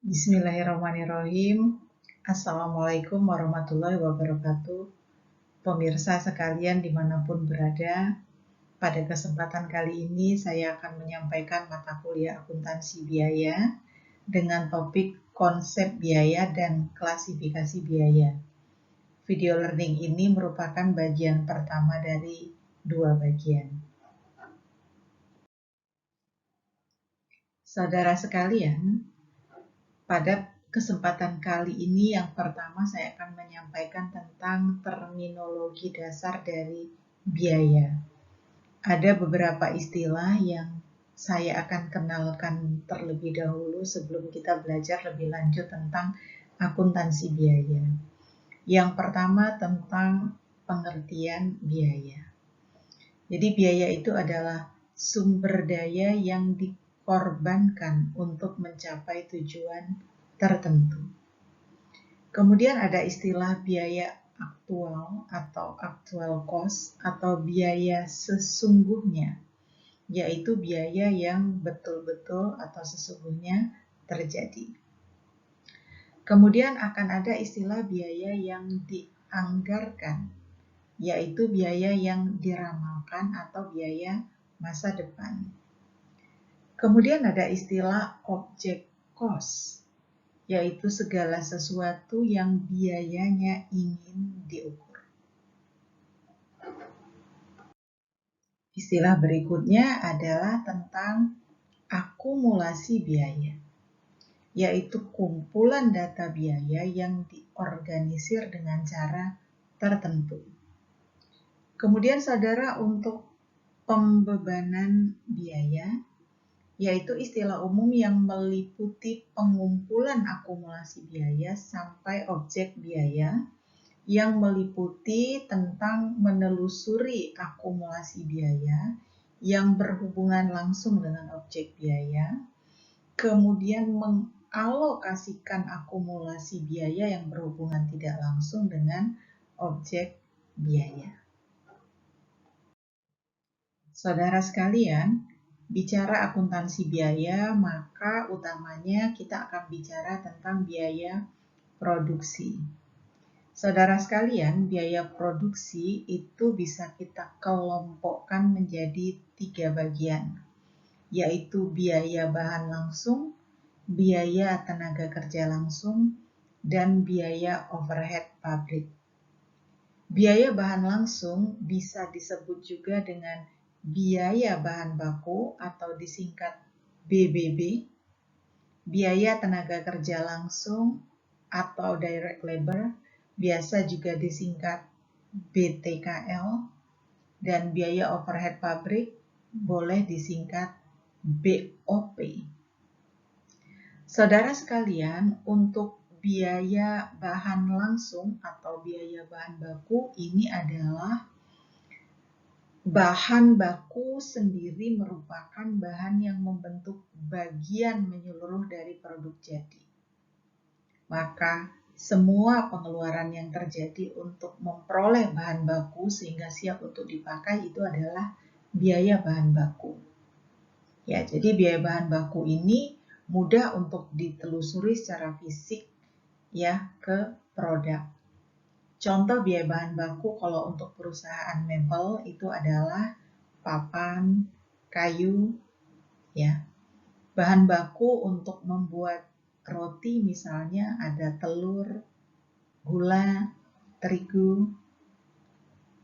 Bismillahirrahmanirrahim. Assalamualaikum warahmatullahi wabarakatuh. Pemirsa sekalian dimanapun berada, pada kesempatan kali ini saya akan menyampaikan mata kuliah akuntansi biaya dengan topik konsep biaya dan klasifikasi biaya. Video learning ini merupakan bagian pertama dari 2 bagian. Saudara sekalian, pada kesempatan kali ini yang pertama saya akan menyampaikan tentang terminologi dasar dari biaya. Ada beberapa istilah yang saya akan kenalkan terlebih dahulu sebelum kita belajar lebih lanjut tentang akuntansi biaya. Yang pertama tentang pengertian biaya. Jadi biaya itu adalah sumber daya yang dikorbankan untuk mencapai tujuan tertentu. Kemudian ada istilah biaya aktual atau actual cost atau biaya sesungguhnya, yaitu biaya yang betul-betul atau sesungguhnya terjadi. Kemudian akan ada istilah biaya yang dianggarkan, yaitu biaya yang diramalkan atau biaya masa depan. Kemudian ada istilah object cost, yaitu segala sesuatu yang biayanya ingin diukur. Istilah berikutnya adalah tentang akumulasi biaya, yaitu kumpulan data biaya yang diorganisir dengan cara tertentu. Kemudian saudara, untuk pembebanan biaya, yaitu istilah umum yang meliputi pengumpulan akumulasi biaya sampai objek biaya, yang meliputi tentang menelusuri akumulasi biaya yang berhubungan langsung dengan objek biaya, kemudian mengalokasikan akumulasi biaya yang berhubungan tidak langsung dengan objek biaya. Saudara sekalian, bicara akuntansi biaya, maka utamanya kita akan bicara tentang biaya produksi. Saudara sekalian, biaya produksi itu bisa kita kelompokkan menjadi 3 bagian, yaitu biaya bahan langsung, biaya tenaga kerja langsung, dan biaya overhead pabrik. Biaya bahan langsung bisa disebut juga dengan biaya bahan baku atau disingkat BBB, biaya tenaga kerja langsung atau direct labor, biasa juga disingkat BTKL, dan biaya overhead pabrik boleh disingkat BOP. Saudara sekalian, untuk biaya bahan langsung atau biaya bahan baku ini adalah bahan baku sendiri merupakan bahan yang membentuk bagian menyeluruh dari produk jadi. Maka semua pengeluaran yang terjadi untuk memperoleh bahan baku sehingga siap untuk dipakai itu adalah biaya bahan baku. Ya, jadi biaya bahan baku ini mudah untuk ditelusuri secara fisik ya ke produk. Contoh biaya bahan baku kalau untuk perusahaan mebel itu adalah papan, kayu, ya. Bahan baku untuk membuat roti misalnya ada telur, gula, terigu.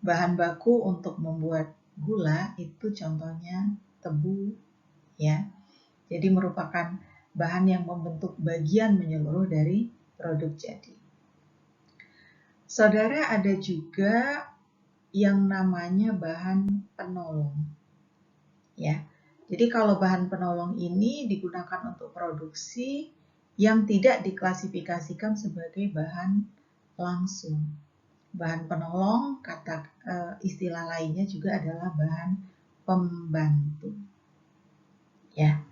Bahan baku untuk membuat gula itu contohnya tebu, ya. Jadi merupakan bahan yang membentuk bagian menyeluruh dari produk jadi. Saudara, ada juga yang namanya bahan penolong. Ya. Jadi kalau bahan penolong ini digunakan untuk produksi yang tidak diklasifikasikan sebagai bahan langsung. Bahan penolong, istilah lainnya juga adalah bahan pembantu. Ya.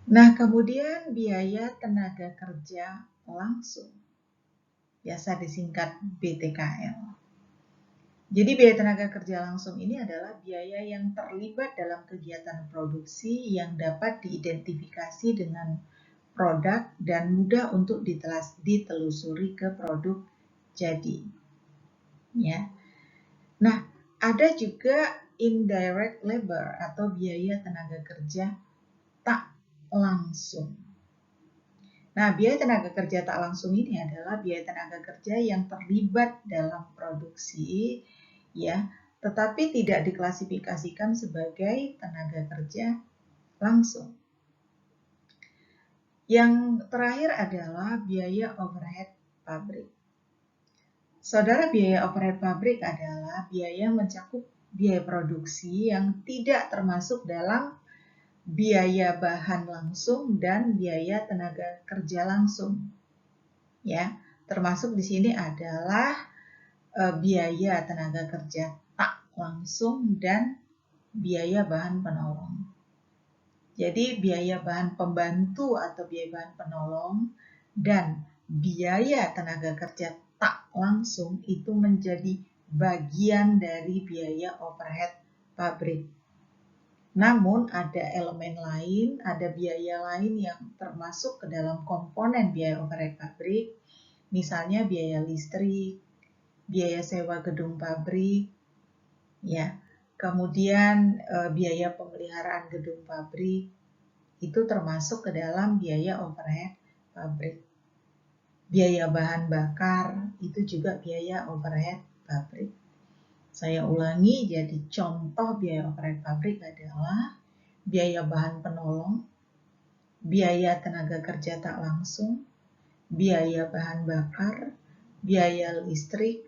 Nah, kemudian biaya tenaga kerja langsung, biasa disingkat BTKL. Jadi biaya tenaga kerja langsung ini adalah biaya yang terlibat dalam kegiatan produksi yang dapat diidentifikasi dengan produk dan mudah untuk ditelusuri ke produk jadi. Ya. Nah, ada juga indirect labor atau biaya tenaga kerja tak langsung. Nah, biaya tenaga kerja tak langsung ini adalah biaya tenaga kerja yang terlibat dalam produksi, ya, tetapi tidak diklasifikasikan sebagai tenaga kerja langsung. Yang terakhir adalah biaya overhead pabrik. Saudara, biaya overhead pabrik adalah biaya mencakup biaya produksi yang tidak termasuk dalam biaya bahan langsung dan biaya tenaga kerja langsung. Ya, termasuk di sini adalah biaya tenaga kerja tak langsung dan biaya bahan penolong. Jadi biaya bahan pembantu atau biaya bahan penolong dan biaya tenaga kerja tak langsung itu menjadi bagian dari biaya overhead pabrik. Namun ada elemen lain, ada biaya lain yang termasuk ke dalam komponen biaya overhead pabrik, misalnya biaya listrik, biaya sewa gedung pabrik, ya, kemudian biaya pemeliharaan gedung pabrik, itu termasuk ke dalam biaya overhead pabrik. Biaya bahan bakar itu juga biaya overhead pabrik. Saya ulangi, jadi contoh biaya overhead pabrik adalah biaya bahan penolong, biaya tenaga kerja tak langsung, biaya bahan bakar, biaya listrik,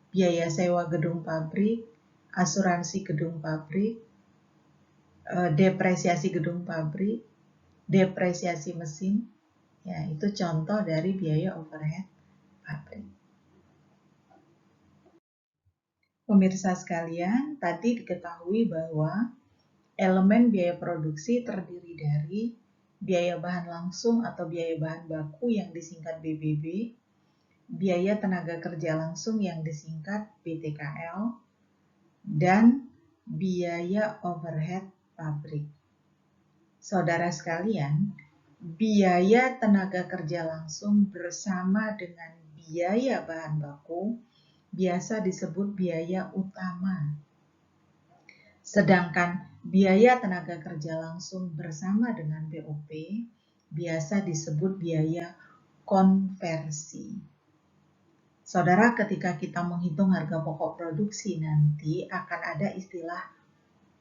biaya sewa gedung pabrik, asuransi gedung pabrik, depresiasi gedung pabrik, depresiasi mesin. Ya, itu contoh dari biaya overhead pabrik. Pemirsa sekalian, tadi diketahui bahwa elemen biaya produksi terdiri dari biaya bahan langsung atau biaya bahan baku yang disingkat BBB, biaya tenaga kerja langsung yang disingkat BTKL, dan biaya overhead pabrik. Saudara sekalian, biaya tenaga kerja langsung bersama dengan biaya bahan baku biasa disebut biaya utama. Sedangkan biaya tenaga kerja langsung bersama dengan BOP biasa disebut biaya konversi. Saudara, ketika kita menghitung harga pokok produksi nanti akan ada istilah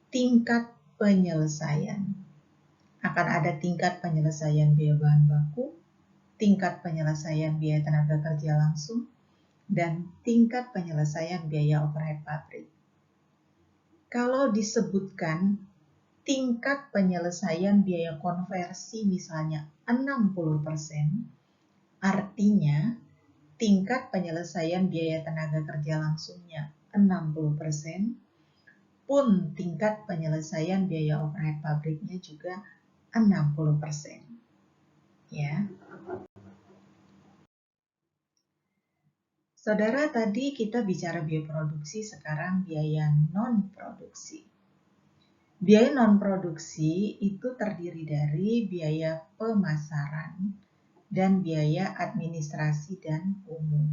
tingkat penyelesaian. Akan ada tingkat penyelesaian biaya bahan baku, tingkat penyelesaian biaya tenaga kerja langsung, dan tingkat penyelesaian biaya overhead pabrik. Kalau disebutkan tingkat penyelesaian biaya konversi misalnya 60%, artinya tingkat penyelesaian biaya tenaga kerja langsungnya 60%, pun tingkat penyelesaian biaya overhead pabriknya juga 60%. Ya. Saudara, tadi kita bicara biaya produksi, sekarang biaya non-produksi. Biaya non-produksi itu terdiri dari biaya pemasaran dan biaya administrasi dan umum.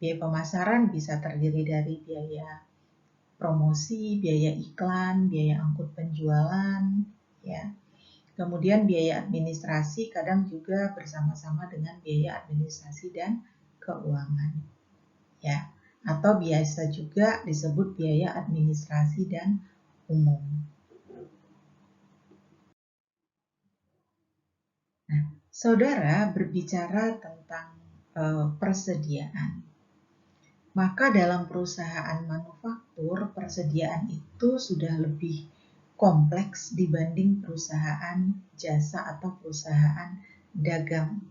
Biaya pemasaran bisa terdiri dari biaya promosi, biaya iklan, biaya angkut penjualan, ya. Kemudian biaya administrasi kadang juga bersama-sama dengan biaya administrasi dan keuangan, ya, atau biasa juga disebut biaya administrasi dan umum. Nah, saudara berbicara tentang persediaan, maka dalam perusahaan manufaktur persediaan itu sudah lebih kompleks dibanding perusahaan jasa atau perusahaan dagang.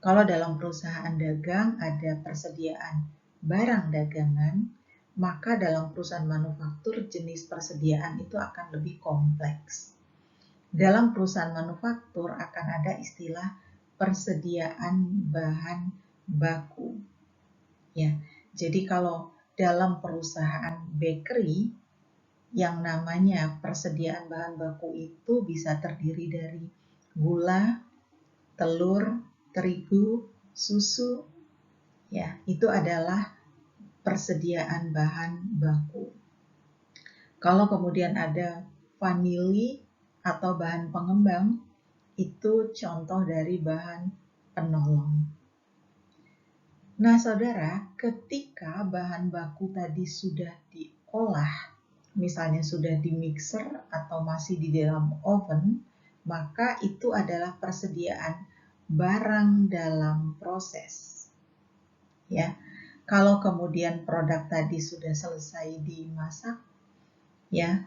Kalau dalam perusahaan dagang ada persediaan barang dagangan, maka dalam perusahaan manufaktur jenis persediaan itu akan lebih kompleks. Dalam perusahaan manufaktur akan ada istilah persediaan bahan baku. Ya, jadi kalau dalam perusahaan bakery yang namanya persediaan bahan baku itu bisa terdiri dari gula, telur, terigu, susu, ya, itu adalah persediaan bahan baku. Kalau kemudian ada vanili atau bahan pengembang, itu contoh dari bahan penolong. Nah, saudara, ketika bahan baku tadi sudah diolah, misalnya sudah di mixer atau masih di dalam oven, maka itu adalah persediaan barang dalam proses. Ya, kalau kemudian produk tadi sudah selesai dimasak, ya,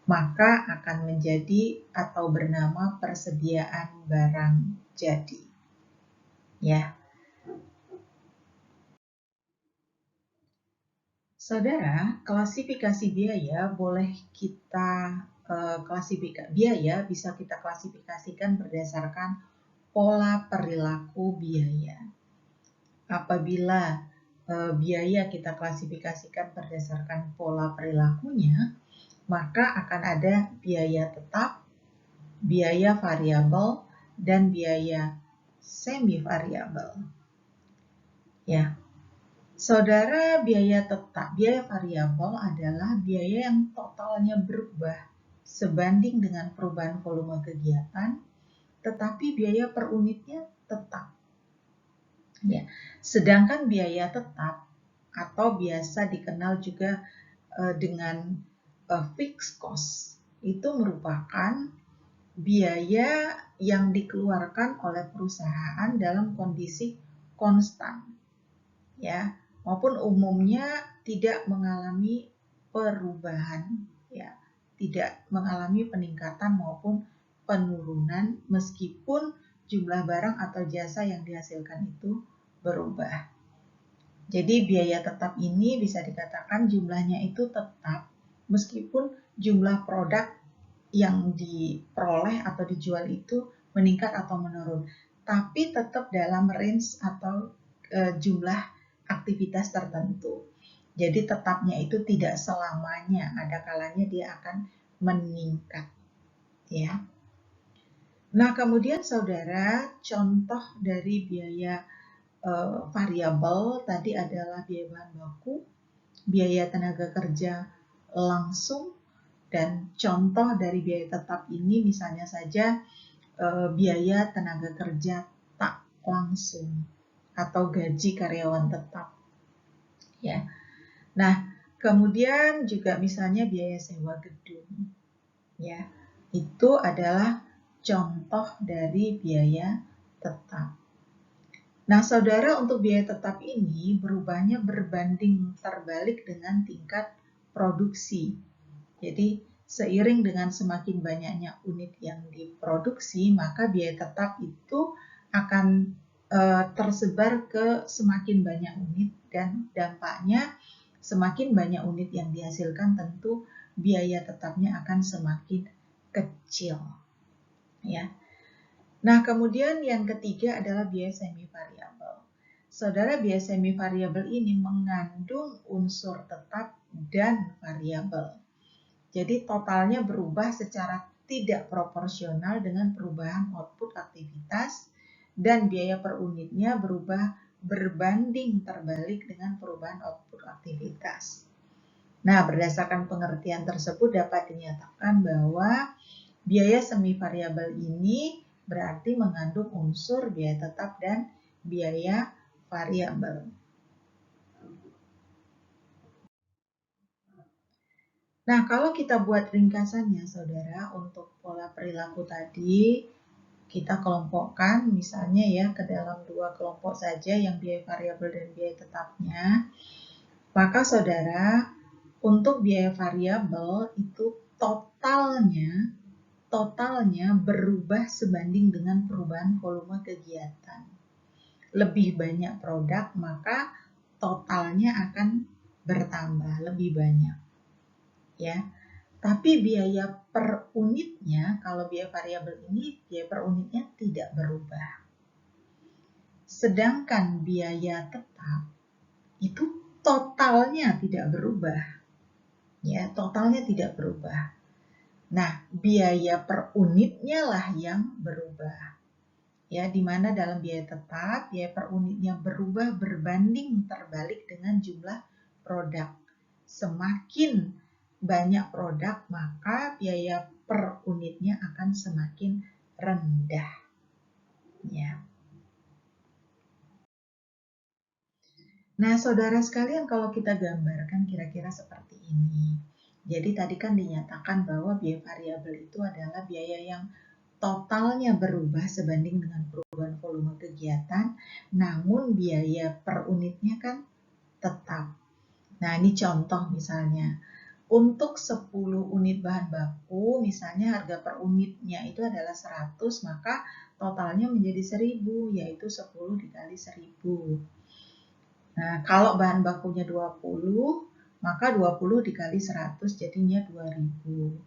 maka akan menjadi atau bernama persediaan barang jadi. Ya. Saudara, klasifikasi biaya boleh kita biaya bisa kita klasifikasikan berdasarkan pola perilaku biaya. Apabila biaya kita klasifikasikan berdasarkan pola perilakunya, maka akan ada biaya tetap, biaya variabel, dan biaya semi variabel. Ya. Saudara, biaya tetap, biaya variabel adalah biaya yang totalnya berubah sebanding dengan perubahan volume kegiatan, tetapi biaya per unitnya tetap. Ya. Sedangkan biaya tetap atau biasa dikenal juga dengan fixed cost itu merupakan biaya yang dikeluarkan oleh perusahaan dalam kondisi konstan, ya, maupun umumnya tidak mengalami perubahan, ya, tidak mengalami peningkatan maupun penurunan meskipun jumlah barang atau jasa yang dihasilkan itu berubah. Jadi biaya tetap ini bisa dikatakan jumlahnya itu tetap meskipun jumlah produk yang diperoleh atau dijual itu meningkat atau menurun, tapi tetap dalam range atau jumlah aktivitas tertentu. Jadi tetapnya itu tidak selamanya, ada kalanya dia akan meningkat, ya. Nah, kemudian saudara, contoh dari biaya variabel tadi adalah biaya bahan baku, biaya tenaga kerja langsung, dan contoh dari biaya tetap ini misalnya saja biaya tenaga kerja tak langsung atau gaji karyawan tetap. Ya. Nah, kemudian juga misalnya biaya sewa gedung. Ya. Itu adalah contoh dari biaya tetap. Nah, saudara, untuk biaya tetap ini berubahnya berbanding terbalik dengan tingkat produksi. Jadi, seiring dengan semakin banyaknya unit yang diproduksi, maka biaya tetap itu akan tersebar ke semakin banyak unit dan dampaknya semakin banyak unit yang dihasilkan tentu biaya tetapnya akan semakin kecil. Ya. Nah, kemudian yang ketiga adalah biaya semi variabel. Saudara, biaya semi variabel ini mengandung unsur tetap dan variabel. Jadi totalnya berubah secara tidak proporsional dengan perubahan output aktivitas dan biaya per unitnya berubah berbanding terbalik dengan perubahan output aktivitas. Nah, berdasarkan pengertian tersebut dapat dinyatakan bahwa biaya semi variabel ini berarti mengandung unsur biaya tetap dan biaya variabel. Nah, kalau kita buat ringkasannya, saudara, untuk pola perilaku tadi, kita kelompokkan misalnya ya ke dalam dua kelompok saja yang biaya variabel dan biaya tetapnya. Maka saudara, untuk biaya variabel itu totalnya berubah sebanding dengan perubahan volume kegiatan. Lebih banyak produk, maka totalnya akan bertambah lebih banyak. Ya. Tapi biaya per unitnya, kalau biaya variabel ini, biaya per unitnya tidak berubah. Sedangkan biaya tetap itu totalnya tidak berubah. Ya, totalnya tidak berubah. Nah, biaya per unitnya lah yang berubah. Ya, di mana dalam biaya tetap, biaya per unitnya berubah berbanding terbalik dengan jumlah produk. Semakin banyak produk, maka biaya per unitnya akan semakin rendah. Ya. Nah, saudara sekalian, kalau kita gambarkan kira-kira seperti ini. Jadi tadi kan dinyatakan bahwa biaya variabel itu adalah biaya yang totalnya berubah sebanding dengan perubahan volume kegiatan, namun biaya per unitnya kan tetap. Nah, ini contoh misalnya. Untuk 10 unit bahan baku, misalnya harga per unitnya itu adalah 100, maka totalnya menjadi 1000, yaitu 10 dikali 1000. Nah, kalau bahan bakunya 20, maka 20 dikali 100 jadinya 2000.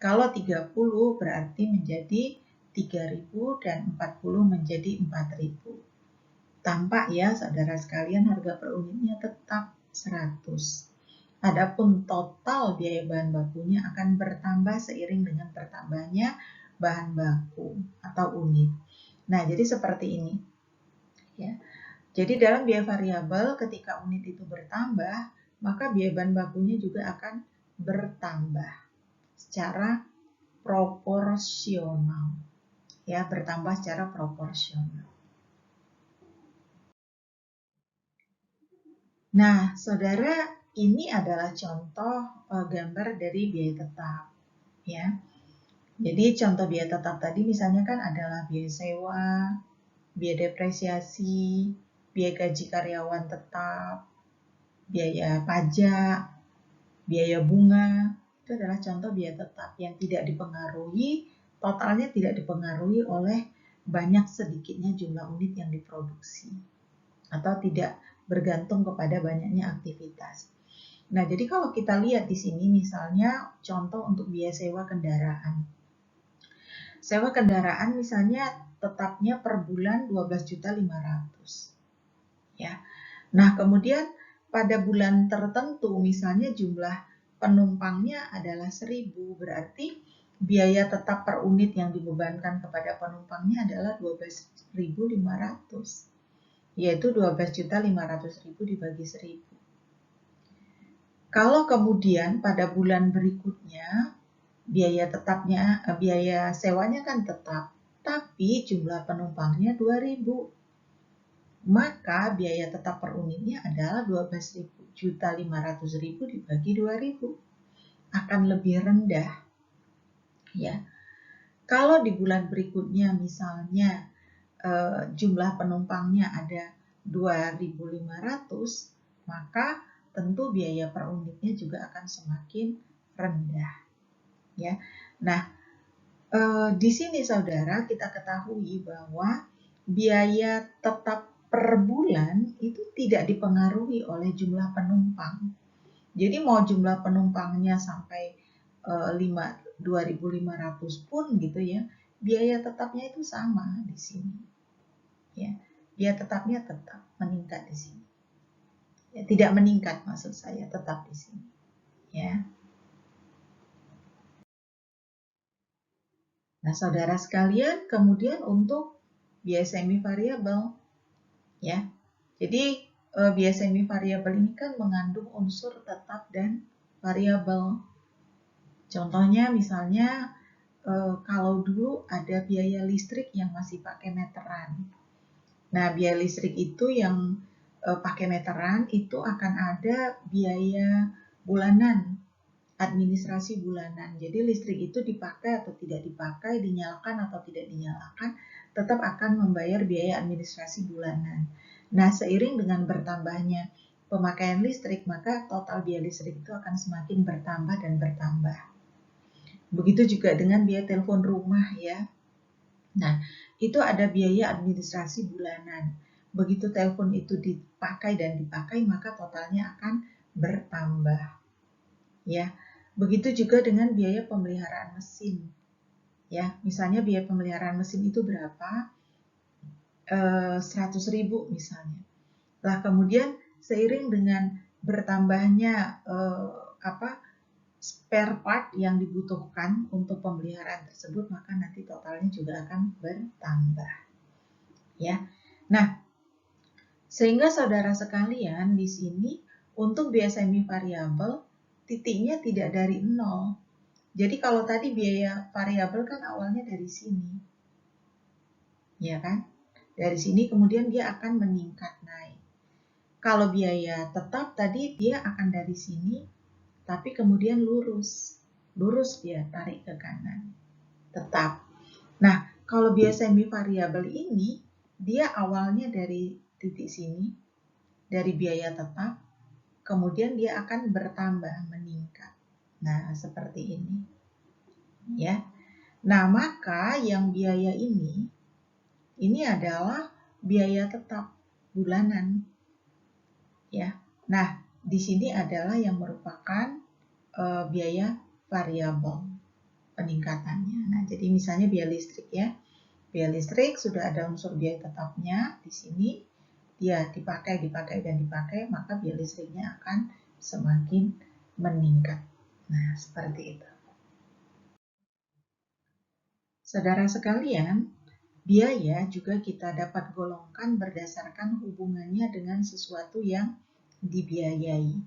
Kalau 30 berarti menjadi 3000 dan 40 menjadi 4000. Tampak ya saudara sekalian, harga per unitnya tetap 100. Adapun total biaya bahan bakunya akan bertambah seiring dengan bertambahnya bahan baku atau unit. Nah, jadi seperti ini. Ya. Jadi dalam biaya variabel ketika unit itu bertambah, maka biaya bahan bakunya juga akan bertambah secara proporsional. Ya, bertambah secara proporsional. Nah, saudara, ini adalah contoh gambar dari biaya tetap, ya. Jadi contoh biaya tetap tadi misalnya kan adalah biaya sewa, biaya depresiasi, biaya gaji karyawan tetap, biaya pajak, biaya bunga. Itu adalah contoh biaya tetap yang tidak dipengaruhi, totalnya tidak dipengaruhi oleh banyak sedikitnya jumlah unit yang diproduksi, atau tidak bergantung kepada banyaknya aktivitas. Nah, jadi kalau kita lihat di sini misalnya contoh untuk biaya sewa kendaraan. Sewa kendaraan misalnya tetapnya per bulan 12.500.000. Ya. Nah, kemudian pada bulan tertentu misalnya jumlah penumpangnya adalah 1000, berarti biaya tetap per unit yang dibebankan kepada penumpangnya adalah 12.500, yaitu 12.500.000 dibagi 1000. Kalau kemudian pada bulan berikutnya biaya tetapnya, biaya sewanya kan tetap, tapi jumlah penumpangnya 2000, maka biaya tetap per unitnya adalah 12.500.000 dibagi 2000, akan lebih rendah. Ya. Kalau di bulan berikutnya misalnya jumlah penumpangnya ada 2.500, maka tentu biaya per unitnya juga akan semakin rendah. Ya. Nah, di sini saudara kita ketahui bahwa biaya tetap per bulan itu tidak dipengaruhi oleh jumlah penumpang. Jadi mau jumlah penumpangnya sampai 2.500 pun gitu ya, biaya tetapnya itu sama di sini. Ya, biaya tetapnya tetap meningkat di sini. Ya, tidak meningkat maksud saya, tetap di sini. Ya. Nah, saudara sekalian, kemudian untuk biaya semi variabel, ya. Jadi biaya semi variabel ini kan mengandung unsur tetap dan variabel. Contohnya misalnya kalau dulu ada biaya listrik yang masih pakai meteran. Nah, biaya listrik itu yang pakai meteran itu akan ada biaya bulanan, administrasi bulanan. Jadi listrik itu dipakai atau tidak dipakai, dinyalakan atau tidak dinyalakan, tetap akan membayar biaya administrasi bulanan. Nah, seiring dengan bertambahnya pemakaian listrik, maka total biaya listrik itu akan semakin bertambah dan bertambah. Begitu juga dengan biaya telepon rumah ya. Nah, itu ada biaya administrasi bulanan. Begitu telepon itu dipakai dan dipakai, maka totalnya akan bertambah. Ya. Begitu juga dengan biaya pemeliharaan mesin. Ya, misalnya biaya pemeliharaan mesin itu berapa? 100.000 misalnya. Lah kemudian seiring dengan bertambahnya spare part yang dibutuhkan untuk pemeliharaan tersebut, maka nanti totalnya juga akan bertambah. Ya. Nah, sehingga saudara sekalian di sini untuk biaya semi variabel titiknya tidak dari 0. Jadi kalau tadi biaya variabel kan awalnya dari sini. Ya kan? Dari sini kemudian dia akan meningkat naik. Kalau biaya tetap tadi dia akan dari sini tapi kemudian lurus. Lurus dia tarik ke kanan. Tetap. Nah, kalau biaya semi variabel ini dia awalnya dari titik sini, dari biaya tetap, kemudian dia akan bertambah, meningkat. Nah, seperti ini. Ya. Nah, maka yang biaya ini adalah biaya tetap bulanan. Ya. Nah, di sini adalah yang merupakan biaya variabel peningkatannya. Nah, jadi misalnya biaya listrik ya. Biaya listrik sudah ada unsur biaya tetapnya di sini. Dia dipakai, maka biaya listriknya akan semakin meningkat. Nah, seperti itu. Saudara sekalian, biaya juga kita dapat golongkan berdasarkan hubungannya dengan sesuatu yang dibiayai.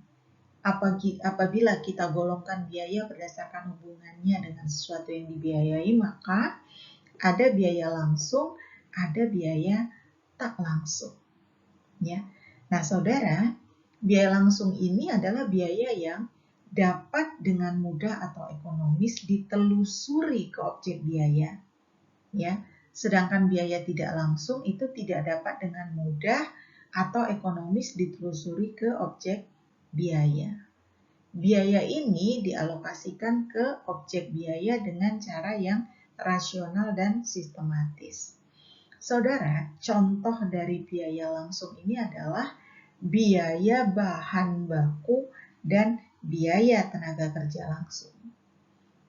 Apabila kita golongkan biaya berdasarkan hubungannya dengan sesuatu yang dibiayai, maka ada biaya langsung, ada biaya tak langsung. Ya. Nah, saudara, biaya langsung ini adalah biaya yang dapat dengan mudah atau ekonomis ditelusuri ke objek biaya. Ya. Sedangkan biaya tidak langsung itu tidak dapat dengan mudah atau ekonomis ditelusuri ke objek biaya. Biaya ini dialokasikan ke objek biaya dengan cara yang rasional dan sistematis. Saudara, contoh dari biaya langsung ini adalah biaya bahan baku dan biaya tenaga kerja langsung.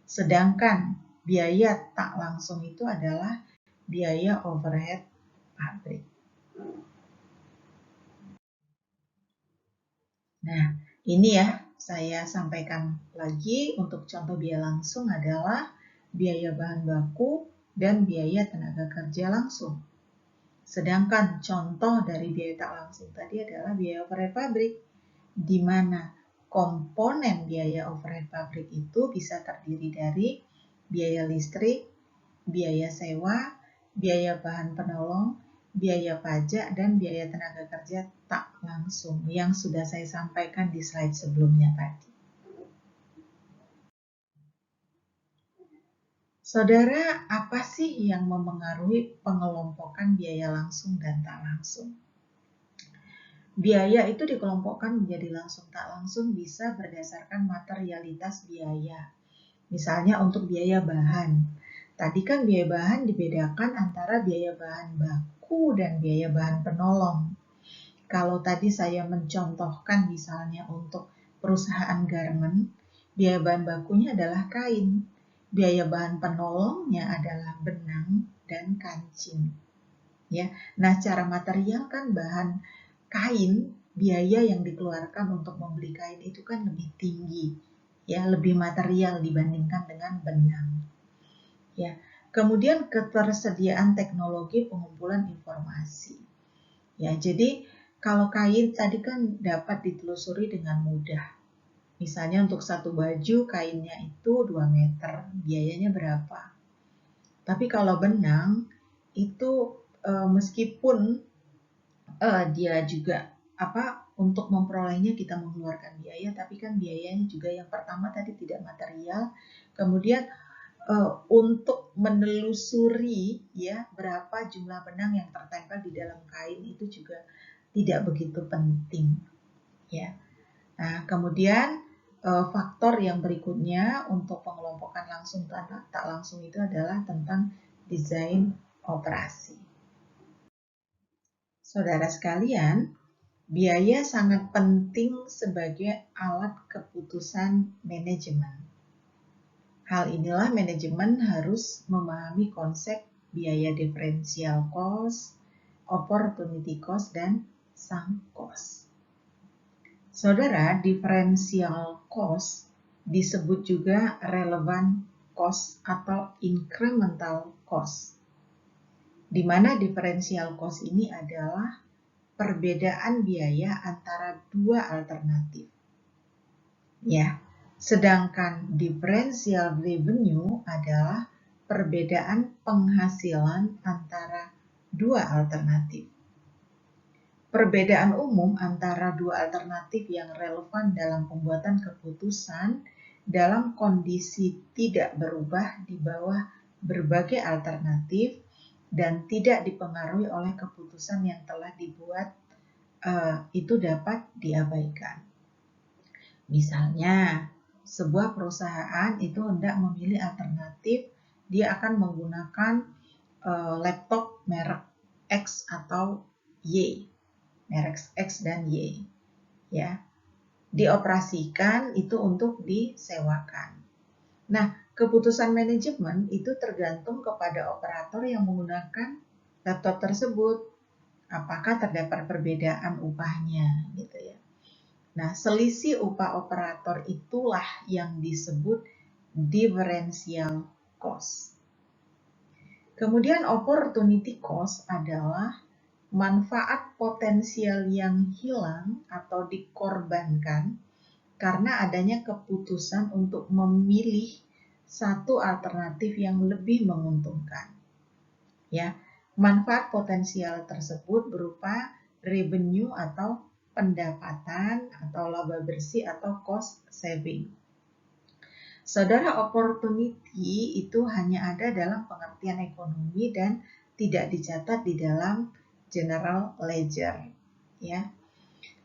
Sedangkan biaya tak langsung itu adalah biaya overhead pabrik. Nah, ini ya saya sampaikan lagi untuk contoh biaya langsung adalah biaya bahan baku dan biaya tenaga kerja langsung. Sedangkan contoh dari biaya tak langsung tadi adalah biaya overhead pabrik, di mana komponen biaya overhead pabrik itu bisa terdiri dari biaya listrik, biaya sewa, biaya bahan penolong, biaya pajak, dan biaya tenaga kerja tak langsung yang sudah saya sampaikan di slide sebelumnya tadi. Saudara, apa sih yang memengaruhi pengelompokan biaya langsung dan tak langsung? Biaya itu dikelompokkan menjadi langsung tak langsung bisa berdasarkan materialitas biaya. Misalnya untuk biaya bahan. Tadi kan biaya bahan dibedakan antara biaya bahan baku dan biaya bahan penolong. Kalau tadi saya mencontohkan misalnya untuk perusahaan garment, biaya bahan bakunya adalah kain. Biaya bahan penolongnya adalah benang dan kancing. Ya. Nah, cara material kan bahan kain, biaya yang dikeluarkan untuk membeli kain itu kan lebih tinggi. Ya, lebih material dibandingkan dengan benang. Ya. Kemudian ketersediaan teknologi pengumpulan informasi. Ya, jadi kalau kain tadi kan dapat ditelusuri dengan mudah. Misalnya untuk satu baju kainnya itu 2 meter, biayanya berapa? Tapi kalau benang itu meskipun dia juga untuk memperolehnya kita mengeluarkan biaya, tapi kan biayanya juga yang pertama tadi tidak material. Kemudian untuk menelusuri ya berapa jumlah benang yang tertempel di dalam kain itu juga tidak begitu penting. Ya. Nah, kemudian faktor yang berikutnya untuk pengelompokan langsung dan tak langsung itu adalah tentang desain operasi. Saudara sekalian, biaya sangat penting sebagai alat keputusan manajemen. Hal inilah manajemen harus memahami konsep biaya diferensial cost, opportunity cost, dan sunk cost. Saudara, differential cost disebut juga relevant cost atau incremental cost, di mana differential cost ini adalah perbedaan biaya antara dua alternatif. Ya, sedangkan differential revenue adalah perbedaan penghasilan antara dua alternatif. Perbedaan umum antara dua alternatif yang relevan dalam pembuatan keputusan dalam kondisi tidak berubah di bawah berbagai alternatif dan tidak dipengaruhi oleh keputusan yang telah dibuat itu dapat diabaikan. Misalnya, sebuah perusahaan itu hendak memilih alternatif, dia akan menggunakan laptop merek X atau Y. Merek X dan Y, ya, dioperasikan itu untuk disewakan. Nah, keputusan manajemen itu tergantung kepada operator yang menggunakan laptop tersebut, apakah terdapat perbedaan upahnya, gitu ya. Nah, selisih upah operator itulah yang disebut differential cost. Kemudian opportunity cost adalah manfaat potensial yang hilang atau dikorbankan karena adanya keputusan untuk memilih satu alternatif yang lebih menguntungkan. Ya, manfaat potensial tersebut berupa revenue atau pendapatan atau laba bersih atau cost saving. Saudara, opportunity itu hanya ada dalam pengertian ekonomi dan tidak dicatat di dalam general ledger, ya.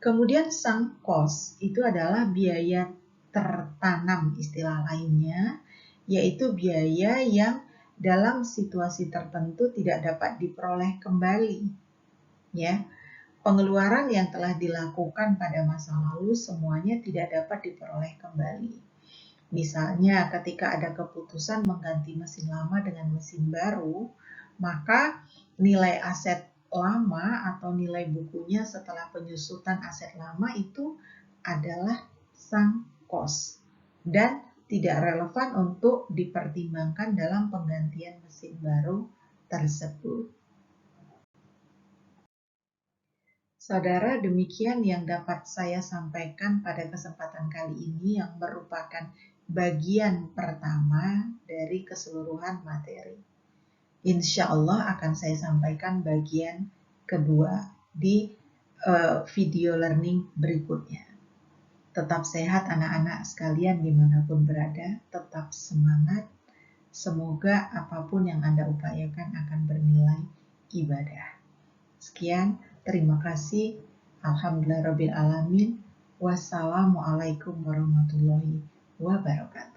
Kemudian sunk cost itu adalah biaya tertanam, istilah lainnya, yaitu biaya yang dalam situasi tertentu tidak dapat diperoleh kembali, ya. Pengeluaran yang telah dilakukan pada masa lalu semuanya tidak dapat diperoleh kembali. Misalnya ketika ada keputusan mengganti mesin lama dengan mesin baru, maka nilai aset lama atau nilai bukunya setelah penyusutan aset lama itu adalah sunk cost dan tidak relevan untuk dipertimbangkan dalam penggantian mesin baru tersebut. Saudara, demikian yang dapat saya sampaikan pada kesempatan kali ini yang merupakan bagian pertama dari keseluruhan materi. Insya Allah akan saya sampaikan bagian kedua di video learning berikutnya. Tetap sehat anak-anak sekalian dimanapun berada, tetap semangat. Semoga apapun yang Anda upayakan akan bernilai ibadah. Sekian, terima kasih. Alhamdulillahirabbil alamin. Wassalamualaikum warahmatullahi wabarakatuh.